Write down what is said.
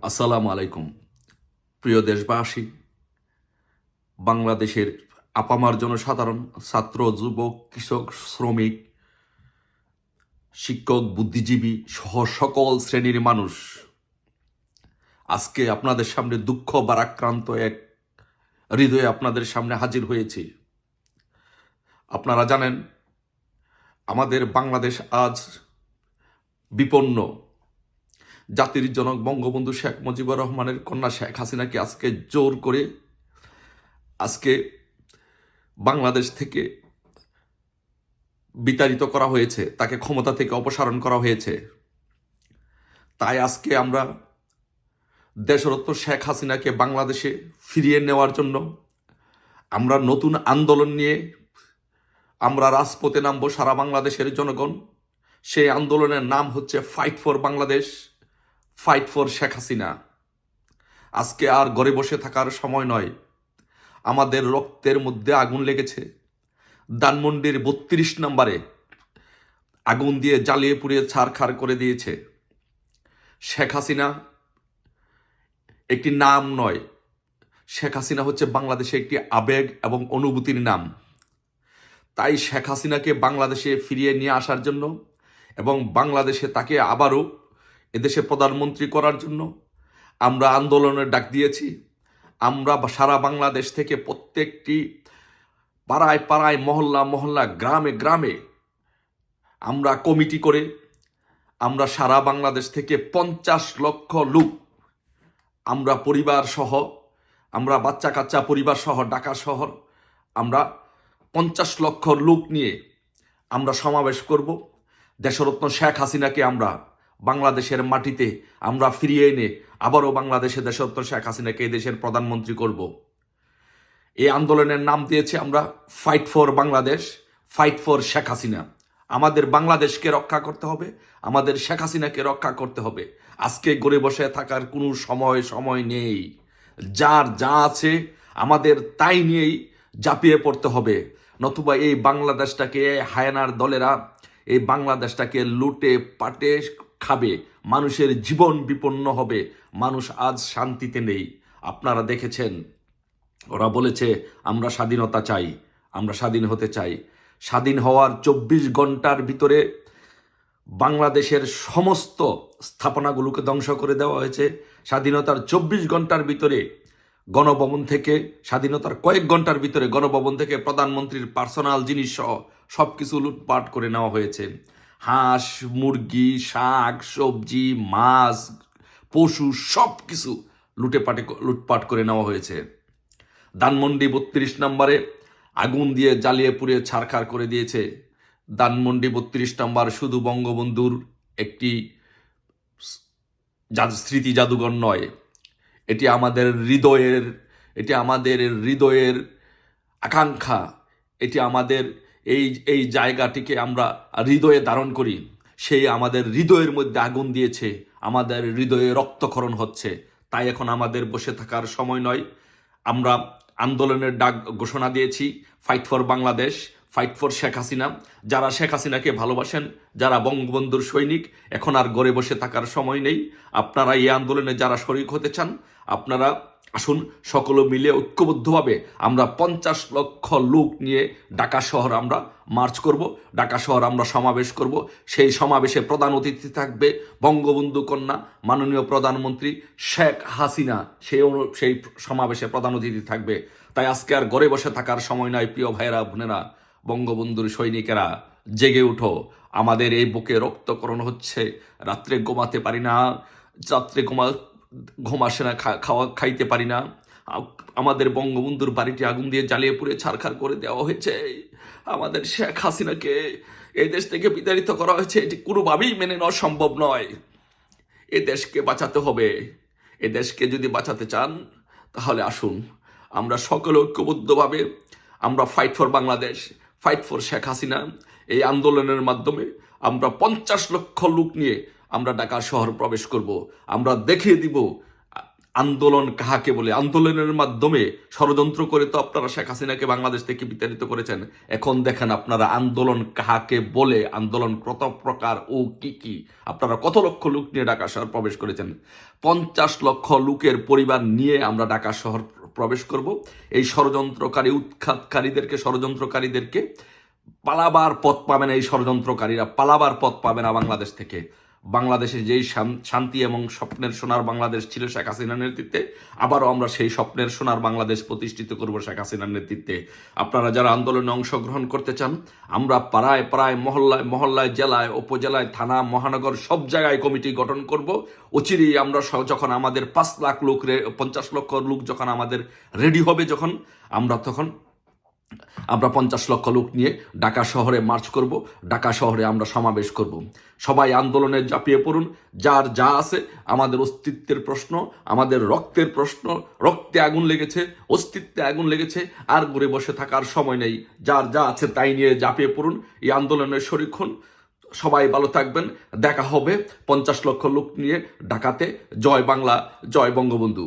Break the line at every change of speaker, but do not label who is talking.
আসসালামু আলাইকুম। প্রিয় দেশবাসী, বাংলাদেশের আপামার জনসাধারণ, ছাত্র, যুবক, কৃষক, শ্রমিক, শিক্ষক, বুদ্ধিজীবী সহ সকল শ্রেণীর মানুষ, আজকে আপনাদের সামনে দুঃখ ভারাক্রান্ত এক হৃদয়ে আপনাদের সামনে হাজির হয়েছি। আপনারা জানেন, আমাদের বাংলাদেশ আজ বিপন্ন। জাতির জনক বঙ্গবন্ধু শেখ মুজিবুর রহমানের কন্যা শেখ হাসিনাকে আজকে জোর করে আজকে বাংলাদেশ থেকে বিতাড়িত করা হয়েছে, তাকে ক্ষমতা থেকে অপসারণ করা হয়েছে। তাই আজকে আমরা দেশরত্ন শেখ হাসিনাকে বাংলাদেশে ফিরিয়ে নেওয়ার জন্য আমরা নতুন আন্দোলন নিয়ে আমরা রাজপথে নামবো। সারা বাংলাদেশের জনগণ, সেই আন্দোলনের নাম হচ্ছে fight for Bangladesh, fight for Sheikh Hasina. আজকে আর ঘরে বসে থাকার সময় নয়। আমাদের রক্তের মধ্যে আগুন লেগেছে। ধানমন্ডির ৩২ নম্বরে আগুন দিয়ে জ্বালিয়ে পুড়িয়ে ছারখার করে দিয়েছে। শেখ হাসিনা একটি নাম নয়, শেখ হাসিনা হচ্ছে বাংলাদেশে একটি আবেগ এবং অনুভূতির নাম। তাই শেখ হাসিনাকে বাংলাদেশে ফিরিয়ে নিয়ে আসার জন্য এবং বাংলাদেশে তাকে আবারও এদেশে প্রধানমন্ত্রী করার জন্য আমরা আন্দোলনের ডাক দিয়েছি। আমরা সারা বাংলাদেশ থেকে প্রত্যেকটি পাড়ায় পাড়ায়, মহল্লা মহল্লা, গ্রামে গ্রামে আমরা কমিটি করে আমরা সারা বাংলাদেশ থেকে ৫০ লক্ষ লোক, আমরা পরিবার সহ, আমরা বাচ্চা কাচ্চা পরিবার সহ ঢাকা শহর, আমরা ৫০ লক্ষ লোক নিয়ে আমরা সমাবেশ করব। দেশরত্ন শেখ হাসিনাকে আমরা বাংলাদেশের মাটিতে আমরা ফিরিয়ে এনে আবারও বাংলাদেশে দেশরত্ন শেখ হাসিনাকে এই দেশের প্রধানমন্ত্রী করব। এই আন্দোলনের নাম দিয়েছি আমরা fight for Bangladesh, fight for Sheikh Hasina. আমাদের বাংলাদেশকে রক্ষা করতে হবে, আমাদের শেখ হাসিনাকে রক্ষা করতে হবে। আজকে ঘরে বসে থাকার কোনো সময় নেই। যার যা আছে আমাদের তাই নিয়েই ঝাঁপিয়ে পড়তে হবে, নতুবা এই বাংলাদেশটাকে হায়নার দলেরা এই বাংলাদেশটাকে লুটে পাটে খাবে। মানুষের জীবন বিপন্ন হবে। মানুষ আজ শান্তিতে নেই। আপনারা দেখেছেন, ওরা বলেছে আমরা স্বাধীনতা চাই, আমরা স্বাধীন হতে চাই। স্বাধীন হওয়ার ২৪ ঘন্টার ভিতরে বাংলাদেশের সমস্ত স্থাপনাগুলোকে ধ্বংস করে দেওয়া হয়েছে। স্বাধীনতার ২৪ ঘন্টার ভিতরে গণভবন থেকে, স্বাধীনতার কয়েক ঘন্টার ভিতরে গণভবন থেকে প্রধানমন্ত্রীর পার্সোনাল জিনিস সহ সব কিছু লুটপাট করে নেওয়া হয়েছে। হাঁস, মুরগি, শাক, সবজি, মাছ, পশু সব কিছু লুটপাট করে নেওয়া হয়েছে। ধানমন্ডি ৩২ নম্বরে আগুন দিয়ে জ্বালিয়ে পুড়িয়ে ছারখার করে দিয়েছে। ধানমন্ডি ৩২ নম্বর শুধু বঙ্গবন্ধুর একটি স্মৃতি জাদুঘর নয়, এটি আমাদের হৃদয়ের আকাঙ্ক্ষা। এটি আমাদের এই জায়গাটিকে আমরা হৃদয়ে ধারণ করি। সেই আমাদের হৃদয়ের মধ্যে আগুন দিয়েছে, আমাদের হৃদয়ে রক্তক্ষরণ হচ্ছে। তাই এখন আমাদের বসে থাকার সময় নয়। আমরা আন্দোলনের ডাক ঘোষণা দিয়েছি, fight for Bangladesh, fight for Sheikh Hasina. যারা শেখ হাসিনাকে ভালোবাসেন, যারা বঙ্গবন্ধুর সৈনিক, এখন আর ঘরে বসে থাকার সময় নেই। আপনারা এই আন্দোলনে যারা শরিক হতে চান, আপনারা আসুন, সকলে মিলে ঐক্যবদ্ধভাবে আমরা ৫০ লক্ষ লোক নিয়ে ঢাকা শহর আমরা মার্চ করব, ঢাকা শহর আমরা সমাবেশ করব। সেই সমাবেশে প্রধান অতিথি থাকবে বঙ্গবন্ধু কন্যা মাননীয় প্রধানমন্ত্রী শেখ হাসিনা। সেই সমাবেশে প্রধান অতিথি থাকবে। তাই আজকে আর ঘরে বসে থাকার সময় নয়। প্রিয় ভাইয়েরা, বোনেরা, বঙ্গবন্ধুর সৈনিকেরা, জেগে উঠো। আমাদের এই বুকে রক্তকরণ হচ্ছে, রাত্রে ঘুমাতে পারি না, রাত্রে ঘুম আসে না, খাইতে পারি না। আমাদের বঙ্গবন্ধুর বাড়িটি আগুন দিয়ে জ্বালিয়ে পুড়ে ছারখার করে দেওয়া হয়েছে। আমাদের শেখ হাসিনাকে এই দেশ থেকে বিতাড়িত করা হয়েছে। এটি কোনোভাবেই মেনে নেওয়া সম্ভব নয়। এ দেশকে বাঁচাতে হবে। এ দেশকে যদি বাঁচাতে চান, তাহলে আসুন আমরা সকলে ঐক্যবদ্ধভাবে আমরা fight for Bangladesh, fight for Sheikh Hasina এই আন্দোলনের মাধ্যমে আমরা ৫০ লক্ষ লোক নিয়ে আমরা ঢাকা শহর প্রবেশ করব। আমরা দেখিয়ে দিব আন্দোলন কাহাকে বলে? আন্দোলনের মাধ্যমে ষড়যন্ত্র করে তো আপনারা শেখ হাসিনাকে বাংলাদেশ থেকে বিতাড়িত করেছেন। এখন দেখেন আপনারা আন্দোলন কাহাকে বলে, আন্দোলন কত প্রকার ও কি কি। আপনারা কত লক্ষ লোক নিয়ে ঢাকা শহর প্রবেশ করেছেন? 50 লক্ষ লোকের পরিবার নিয়ে আমরা ঢাকা শহর প্রবেশ করব। এই ষড়যন্ত্রকারী উৎখাতকারীদেরকে, ষড়যন্ত্রকারীদেরকে পালাবার পথ পাবে না। এই ষড়যন্ত্রকারীরা পালাবার পথ পাবে না বাংলাদেশ থেকে। বাংলাদেশে যেই শান্তি এবং স্বপ্নের সোনার বাংলাদেশ ছিল শেখ হাসিনার নেতৃত্বে, আবারও আমরা সেই স্বপ্নের সোনার বাংলাদেশ প্রতিষ্ঠিত করব শেখ হাসিনার নেতৃত্বে। আপনারা যারা আন্দোলনে অংশগ্রহণ করতে চান, আমরা পাড়ায় পাড়ায়, মহল্লায় মহল্লায়, জেলায়, উপজেলায়, থানা, মহানগর সব জায়গায় কমিটি গঠন করব। অচিরেই আমরা যখন আমাদের 5 লাখ লোক, 50 লক্ষ লোক যখন আমাদের রেডি হবে, যখন আমরা 50 লক্ষ লোক নিয়ে ঢাকা শহরে মার্চ করব, ঢাকা শহরে আমরা সমাবেশ করব। সবাই আন্দোলনে ঝাঁপিয়ে পড়ুন। যার যা আছে, আমাদের অস্তিত্বের প্রশ্ন, আমাদের রক্তের প্রশ্ন, রক্তে আগুন লেগেছে, অস্তিত্বে আগুন লেগেছে, আর ঘুরে বসে থাকার সময় নেই। যার যা আছে তাই নিয়ে ঝাঁপিয়ে পড়ুন, এই আন্দোলনের শরিক হন। সবাই ভালো থাকবেন। দেখা হবে 50 লক্ষ লোক নিয়ে ঢাকাতে। জয় বাংলা, জয় বঙ্গবন্ধু।